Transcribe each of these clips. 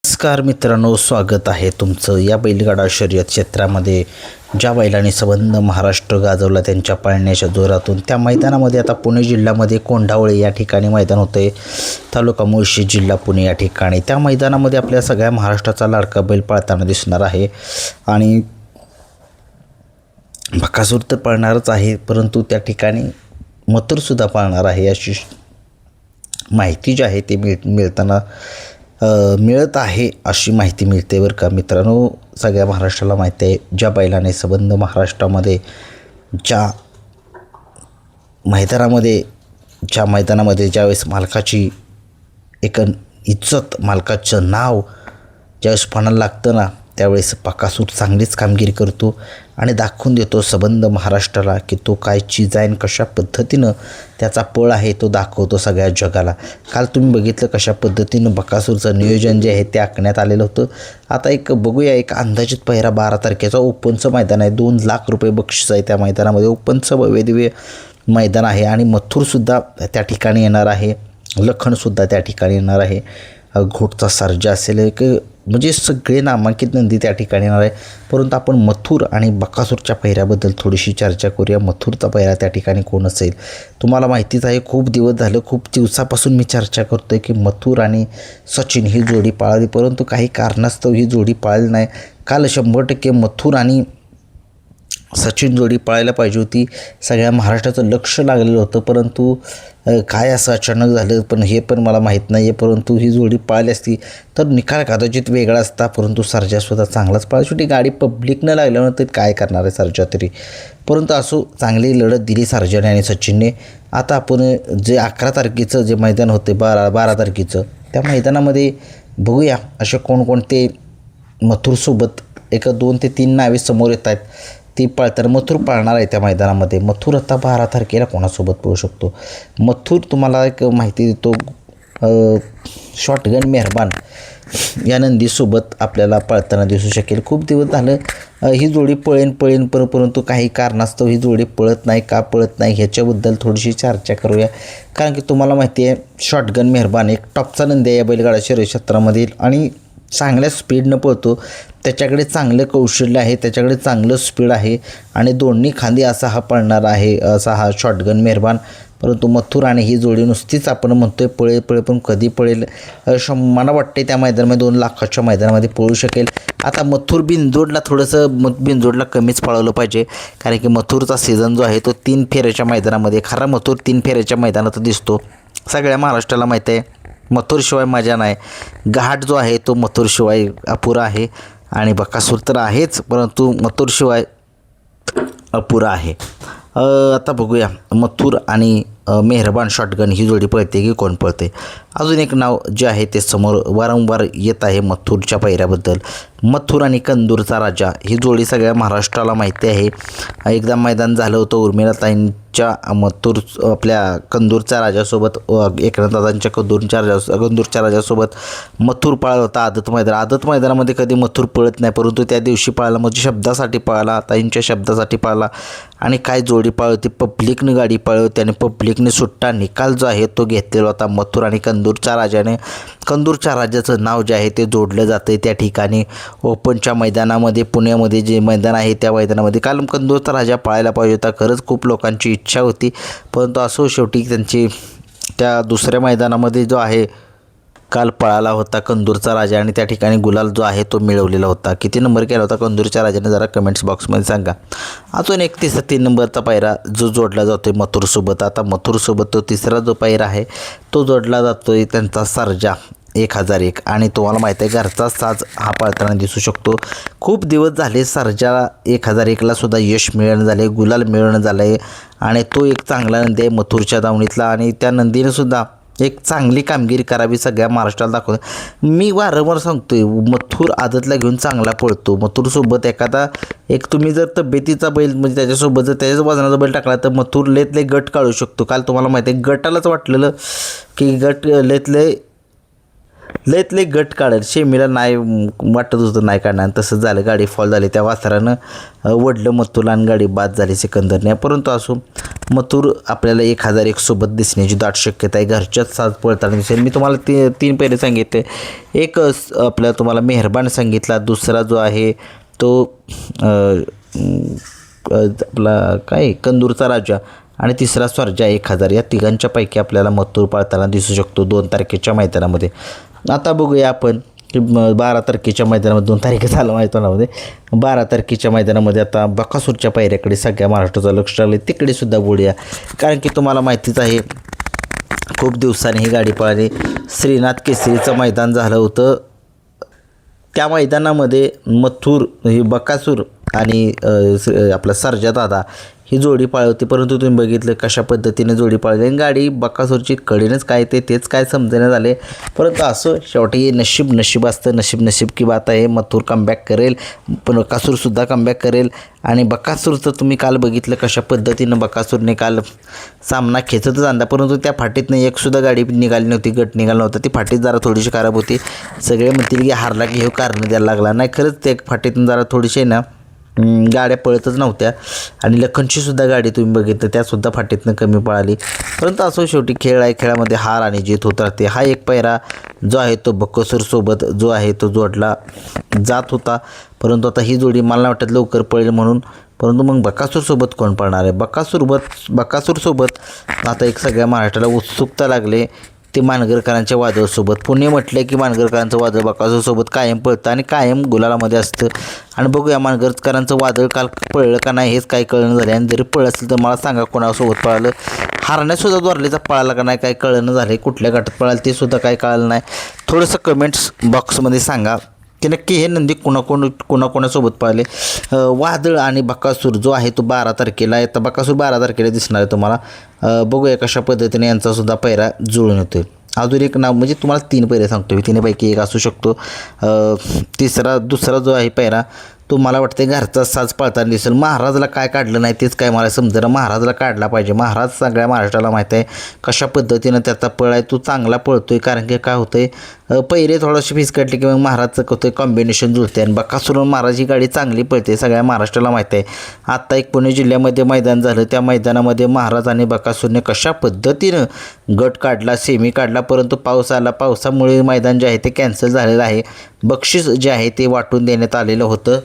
नमस्कार मित्रांनो, स्वागत आहे तुमचं या बैलगाडा शर्यत क्षेत्रामध्ये. ज्या बैलांनी संबंध महाराष्ट्र गाजवला त्यांच्या पाळण्याच्या जोरातून त्या मैदानामध्ये आता पुणे जिल्ह्यामध्ये कोंढावळे या ठिकाणी मैदान होते. तालुका मुळशी, जिल्हा पुणे या ठिकाणी. त्या मैदानामध्ये आपल्या सगळ्या महाराष्ट्राचा लाडका बैल पळताना दिसणार आहे आणि बकासूर तर पळणारच आहे, परंतु त्या ठिकाणी मथुरसुद्धा पळणार आहे अशी माहिती जी आहे ती मिळत आहे अशी माहिती मिळते बरं का मित्रांनो. सगळ्या महाराष्ट्राला माहिती आहे ज्या बैलाने संबंध महाराष्ट्रामध्ये ज्या मैदानामध्ये ज्यावेळेस मालकाची एक इज्जत, मालकाचं नाव ज्यावेळेस पणाला लागतं ना, त्यावेळेस बकासूर चांगलीच कामगिरी करतो आणि दाखवून देतो संबंध महाराष्ट्राला की तो काय चीज आहे आणि कशा पद्धतीनं त्याचा पळ आहे तो दाखवतो सगळ्या जगाला. काल तुम्ही बघितलं कशा पद्धतीनं बकासूरचं नियोजन जे आहे ते आखण्यात आलेलं होतं. आता एक बघूया, एक अंदाजित पहिरा 12 तारखेचा ओपनचं मैदान आहे. 2 लाख रुपये बक्षीस आहे त्या मैदानामध्ये. ओपनचं भव्यदिव्य मैदान आहे आणि मथुरसुद्धा त्या ठिकाणी येणार आहे, लखनसुद्धा त्या ठिकाणी येणार आहे, घोटचा सर्जा असेल, एक म्हणजे सगळे नामांकित नंदी त्या ठिकाणी येणार आहे. परंतु आपण मथुर आणि बकासूरच्या पहिऱ्याबद्दल थोडीशी चर्चा करूया. मथुरचा पहिरा त्या ठिकाणी कोण असेल तुम्हाला माहितीच आहे. खूप दिवस झालं, खूप दिवसापासून मी चर्चा करतो आहे की मथुर आणि सचिन ही जोडी पाळली, परंतु काही कारणास्तव ही जोडी पाळली नाही. काल 100% मथुर आणि सचिन जोडी पळायला पाहिजे होती. सगळ्या महाराष्ट्राचं लक्ष लागलेलं होतं, परंतु काय असं अचानक झालं पण हे पण मला माहीत नाही आहे. परंतु ही जोडी पळाली असती तर निकाल कदाचित वेगळा असता, परंतु सर्जासुद्धा चांगलाच पळाला. शेवटी गाडी पब्लिकनं लागल्यानंतर काय करणार आहे सर्जा तरी, परंतु असो चांगली लढत दिली सर्जाने आणि सचिनने. आता आपण जे 11 तारखेचं जे मैदान होते 12 तारखेचं त्या मैदानामध्ये बघूया असे कोणकोणते मथुरसोबत एक 2 ते 3 नावे समोर येत आहेत. ती पळताना मथुर पळणार आहे त्या मैदानामध्ये. मथुर आता 12 तारखेला कोणासोबत पळू शकतो? मथुर तुम्हाला एक माहिती देतो, शॉटगन मेहरबान या नंदीसोबत आपल्याला पळताना दिसू शकेल. खूप दिवस झालं ही जोडी पळेन परंतु काही कारणास्तव ही जोडी पळत नाही. का पळत नाही ह्याच्याबद्दल थोडीशी चर्चा करूया. कारण की तुम्हाला माहिती आहे शॉटगन मेहरबान एक टॉपचा नंदी आहे या बैलगाडा शर्यत क्षेत्रामधील आणि चांगल्या स्पीडनं पळतो. त्याच्याकडे चांगलं कौशल्य आहे, त्याच्याकडे चांगलं स्पीड आहे आणि दोन्ही खांदी असा हा पळणार आहे, असा हा शॉटगन मेहरबान. परंतु मथुर आणि ही जोडी नुसतीच आपण म्हणतोय पळेल पण कधी पळेल मला वाटते त्या मैदानामध्ये 2 लाखाच्या मैदानामध्ये पळू शकेल. आता मथुर बिनजोडला बिनजोडला कमीच पळवलं पाहिजे, कारण की मथुरचा सीझन जो आहे तो 3 फेऱ्याच्या मैदानामध्ये, खरा मथुर 3 फेऱ्याच्या मैदानात दिसतो. सगळ्या महाराष्ट्राला माहीत आहे मथुरशिवाय मजा नाही. घाट जो आहे तो मथुरशिवाय अपुरा आहे आणि बकासूर तर आहेच, परंतु मथुरशिवाय अपुरा आहे. आता बघूया मथुर आणि मेहरबान शॉटगन ही जोडी पळते की कोण पळते. अजून एक नाव जे आहे ते समोर वारंवार येत आहे मथुरच्या पहिऱ्याबद्दल. मथुर आणि कंदूरचा राजा ही जोडी सगळ्या महाराष्ट्राला माहिती आहे. एकदा मैदान झालं होतं उर्मिलाताईंच्या आपल्या कंदूरच्या राजासोबत, एकनाथदादांच्या कंदूरच्या राजासोबत मथुर पळाला होता आदत मैदानामध्ये. कधी मथुर पळत नाही, परंतु त्या दिवशी पळाला, म्हणजे शब्दासाठी पळाला, ताईंच्या शब्दासाठी पळाला आणि काय जोडी पळवती. पब्लिकनं गाडी पळवते आणि पब्लिकने सुट्टा निकाल जो आहे तो घेतलेला होता मथुर आणि कंदूरच्या राजाने. कंदूरच्या राजाचं नाव जे आहे ते जोडलं जातं त्या ठिकाणी ओपनच्या मैदानामध्ये. पुण्यामध्ये जे मैदान आहे त्या मैदानामध्ये काल कंदूरचा राजा पळायला पाहिजे होता. खरंच खूप लोकांची इच्छा होती, परंतु असो शेवटी त्यांची त्या दुसऱ्या मैदानामध्ये जो आहे काल पळाला होता कंदूरचा राजा आणि त्या ठिकाणी गुलाल जो आहे तो मिळवलेला होता. किती नंबर केला होता कंदूरच्या राजाने जरा कमेंट्स बॉक्समध्ये सांगा. अजून एक 3 नंबरचा पायरा जो जोडला जातो आहे मथुरसोबत. आता मथुरसोबत तो तिसरा जो पायरा आहे तो जोडला जातो आहे त्यांचा सर्जा 1001 आणि तुम्हाला माहीत आहे घरचा साज हा पळताना दिसू शकतो. खूप दिवस झाले सर्जा 1001ला सुद्धा यश मिळणं झाले, गुलाल मिळणं झालं आहे आणि तो एक चांगला नंदी आहे मथुरच्या दावणीतला आणि त्या नंदीने सुद्धा एक चांगली कामगिरी करावी सगळ्या महाराष्ट्राला दाखवतो. मी वारंवार सांगतोय मथुर आदतला घेऊन चांगला पळतो. मथुरसोबत एखादा एक तुम्ही जर तब्येतीचा बैल म्हणजे त्याच्यासोबत जर त्याच्याच वजनाचा बैल टाकला तर मथुर लेतले गट काढू शकतो. काल तुम्हाला माहिती आहे गटालाच वाटलेलं की गट लयतले गट काढेल, शेमीला नाही वाटत होतं नाही काढणार, तसंच झालं. गाडी फॉल झाली, त्या वासरानं वडलं मथुरला आणि गाडी बाद झाली सिकंदरने. परंतु असो मथुर आपल्याला 1001 सोबत दिसण्याची दाट शक्यता आहे. घरच्याच साज पळताना दिसेल. मी तुम्हाला तीन पैरे सांगितले. एक आपला तुम्हाला मेहरबान सांगितला, दुसरा जो आहे तो आपला काय कंदूरचा राजा आणि तिसरा स्वर्जा 1000. या तिघांच्या पैकी आपल्याला मथुर पळताना दिसू शकतो 2 तारखेच्या मैदानामध्ये. आता बघूया आपण की 12 तारखेच्या मैदानामध्ये 2 तारखे झालं मैदानामध्ये 12 तारखेच्या मैदानामध्ये आता बकासूरच्या पायऱ्याकडे सगळ्या महाराष्ट्राचं लक्ष लागले. तिकडे सुद्धा बोलूया, कारण की तुम्हाला माहितीच आहे खूप दिवसांनी ही गाडी पळाली. श्रीनाथ केसरीचं मैदान झालं होतं. त्या मैदानामध्ये मथुर ही बकासूर आणि आपला सर्जा दादा ही जोडी पाळली होती, परंतु तुम्ही बघितलं कशा पद्धतीने जोडी पाळली आणि गाडी बकासूरची कडेनंच काय तेच काय समजण्यात झाले. परंतु असं शेवटी नशीब असतं. नशीब की बात आहे. मथुर कमबॅक करेल, पण बकासूरसुद्धा कमबॅक करेल. आणि बकासूरचं तुम्ही काल बघितलं कशा पद्धतीनं बकासूरने काल सामना खेचतच आणला, परंतु त्या फाटीतनं एकसुद्धा गाडी निघाली नव्हती, गट निघाला नव्हता. ती फाटीत जरा थोडीशी खराब होती. सगळे म्हणतील की हारला की हे कारण द्यायला लागला. नाही, खरंच त्या फाटीतून जरा थोडीशी ना गाड्या पळतच नव्हत्या. आणि लखनची सुद्धा गाडी तुम्ही बघितलं त्यासुद्धा फाटीतनं कमी पळाली. परंतु असो शेवटी खेळ आहे. खेळामध्ये हार आणि जीत होत राहते. हा एक पैरा जो आहे तो बकासूरसोबत जो आहे तो जोडला जात होता, परंतु आता ही जोडी मला नाही वाटत लवकर पळेल म्हणून. परंतु मग बकासूरसोबत कोण पळणार आहे? बकासूरसोबत आता एक सगळ्या महाराष्ट्राला उत्सुकता लागले ते मानगरकरांच्या वादळसोबत. पुणे म्हटलं की मानगरकरांचं वादळ बकासूरसोबत कायम पळतं आणि कायम गुलालामध्ये असतं. आणि बघूया मानगरकरांचं वादळ काल पळलं का नाही हेच काही कळणं झालं. आणि जरी पळलं असेल तर मला सांगा कोणासोबत पळालं. हारण्यासुद्धा द्वारलेचा पळाला का नाही काय कळणं झालं. कुठल्या गटात पळालं ते सुद्धा काही कळलं नाही. थोडंसं कमेंट्स बॉक्समध्ये सांगा की नक्की हे नंदी कोणाकोणासोबत पाहिले. वादळ आणि बकासूर जो आहे तो 12 तारखेला आहे. तर बकासूर 12 तारखेला दिसणार आहे तुम्हाला. बघूया कशा पद्धतीने यांचासुद्धा पैरा जुळून येतो. अजून एक नाव म्हणजे तुम्हाला 3 पैरे सांगतो मी, 3पैकी एक असू शकतो. दुसरा जो आहे पैरा तो मला वाटते घरचा साज पळताना दिसेल. महाराजला काय काढलं नाही तेच काय मला समजेना. महाराजला काढला पाहिजे. महाराज सगळ्या महाराष्ट्राला माहीत आहे कशा पद्धतीनं त्याचा पळ आहे. तो चांगला पळतोय, कारण की काय होतं आहे पैरे थोडंशी फिसकटले की मग महाराजचं होतं कॉम्बिनेशन जुळते. आणि बकासूर महाराज ही गाडी चांगली पळते सगळ्या महाराष्ट्राला माहीत आहे. आत्ता एक पुणे जिल्ह्यामध्ये मैदान झालं, त्या मैदानामध्ये महाराज आणि बकासूरने कशा पद्धतीनं गट काढला, सेमी काढला, परंतु पाऊस आला. पावसामुळे मैदान जे आहे ते कॅन्सल झालेलं आहे. बक्षीस जे आहे ते वाटून देण्यात आलेलं होतं.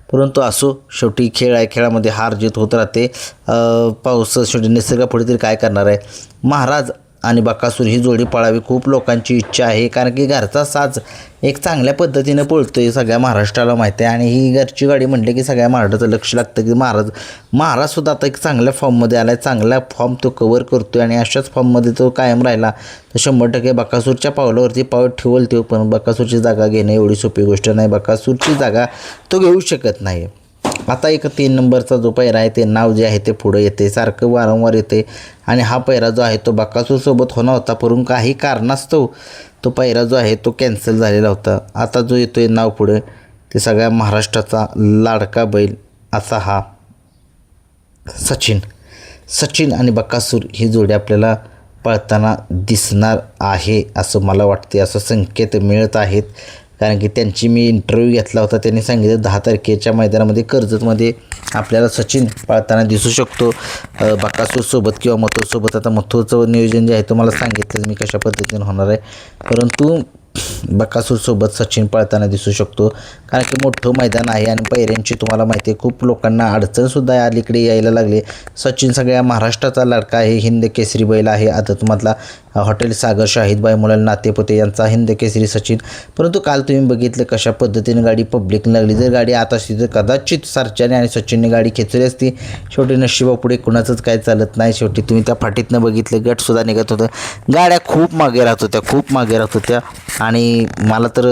परंतु असो शेवटी खेळ आहे. खेळामध्ये हार जीत होत राहते. पाऊस शेवटी निसर्गापुढे तरी काय करणार आहे. महाराज आणि बकासूर ही जोडी पळावी खूप लोकांची इच्छा आहे, कारण की घरचा साज एक चांगल्या पद्धतीनं पळतोय सगळ्या महाराष्ट्राला माहिती आहे. आणि ही घरची गाडी म्हटली की सगळ्या महाराष्ट्राचं लक्ष लागतं की महाराजसुद्धा आता एक चांगल्या फॉर्ममध्ये आला आहे. चांगला फॉर्म तो कवर करतो आहे आणि अशाच फॉर्ममध्ये तो कायम राहिला तर 100% बकासूरच्या पावलावरती पाऊल ठेवल तो. पण बकासूरची जागा घेणं एवढी सोपी गोष्ट नाही. बकासूरची जागा तो घेऊ शकत नाही. आता एक 3 नंबरचा जो पैरा आहे ते नाव जे आहे ते पुढं येते, सारखं वारंवार येते. आणि हा पैरा जो आहे तो बकासूरसोबत होणार होता, परंतु काही कारणास्तव तो पैरा जो आहे तो कॅन्सल झालेला होता. आता जो येतो आहे नाव पुढे ते सगळ्या महाराष्ट्राचा लाडका बैल असा हा सचिन आणि बकासूर ही जोडी आपल्याला पळताना दिसणार आहे असं मला वाटते. असं संकेत मिळत आहेत, कारण की त्यांची मी इंटरव्ह्यू घेतला होता. त्यांनी सांगितलं 10 तारखेच्या मैदानामध्ये कर्जतमध्ये आपल्याला सचिन पळताना दिसू शकतो बकासूरसोबत किंवा मथुरसोबत. आता मथुरचं नियोजन जे आहे तुम्हाला सांगितलं मी कशा पद्धतीने होणार आहे, परंतु बकासूरसोबत सचिन पळताना दिसू शकतो, कारण की मोठं मैदान आहे. आणि पैऱ्यांची तुम्हाला माहिती आहे खूप लोकांना अडचणसुद्धा अलीकडे यायला लागली. सचिन सगळ्या महाराष्ट्राचा लाडका आहे. हिंद केसरी बैल आहे आदतमधला. हॉटेल सागर शाहिदबाई मुलाल नातेपुते यांचा हिंद केसरी सचिन. परंतु काल तुम्ही बघितलं कशा पद्धतीने गाडी पब्लिकने लागली. जर गाडी आत असती तर कदाचित सर्जाने आणि सचिनने गाडी खेचली असती. शेवटी नशिबापुढे कुणाचंच काय चालत नाही. शेवटी तुम्ही त्या फाटीतनं बघितलं गटसुद्धा निघत होतं. गाड्या खूप मागे राहत होत्या. आणि मला तर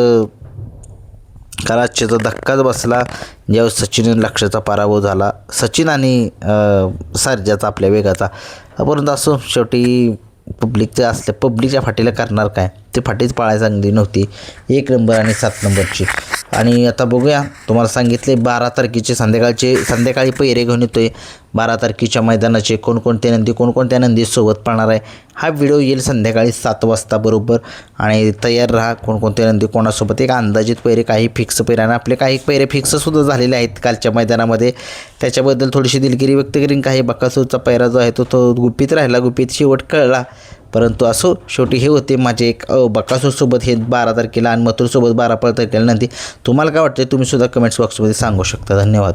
कालाच्याचा धक्काच बसला ज्यावेळेस सचिन लक्ष्याचा पराभव झाला. सचिन आणि सर्जाचा आपल्या वेगाचा. परंतु असं शेवटी पब्लिकच्या फाटीला करणार काय. ते फाटीच पाळायला चांगली नव्हती. 1 नंबर आणि 7 नंबरची. आणि आता बघूया, तुम्हाला सांगितले 12 तारखेचे संध्याकाळी पैरे घेऊन येतोय. 12 तारखेच्या मैदानाचे कोणकोणत्या नंदीसोबत पाळणार आहे हा व्हिडिओ येईल संध्याकाळी 7 वाजता बरोबर. आणि तयार राहा. कोणकोणते नंदी कोणासोबत एक अंदाजित पैरे, काही फिक्स पैरे आणि आपले काही पैरे फिक्ससुद्धा झालेले आहेत कालच्या मैदानामध्ये. त्याच्याबद्दल थोडीशी दिलगिरी व्यक्त करीन. काही बकासूरचा पैरा जो आहे तो गुपित राहिला, गुपित शेवट कळला. परंतु असो, शेवटी हे होते माझे एक बकासूरसोबत हे 12 तारखेला आणि मथुरसोबत 12 तारखेला नंदी. तुम्हाला काय वाटते तुम्ही सुद्धा कमेंट्स बॉक्समध्ये सांगू शकता. धन्यवाद.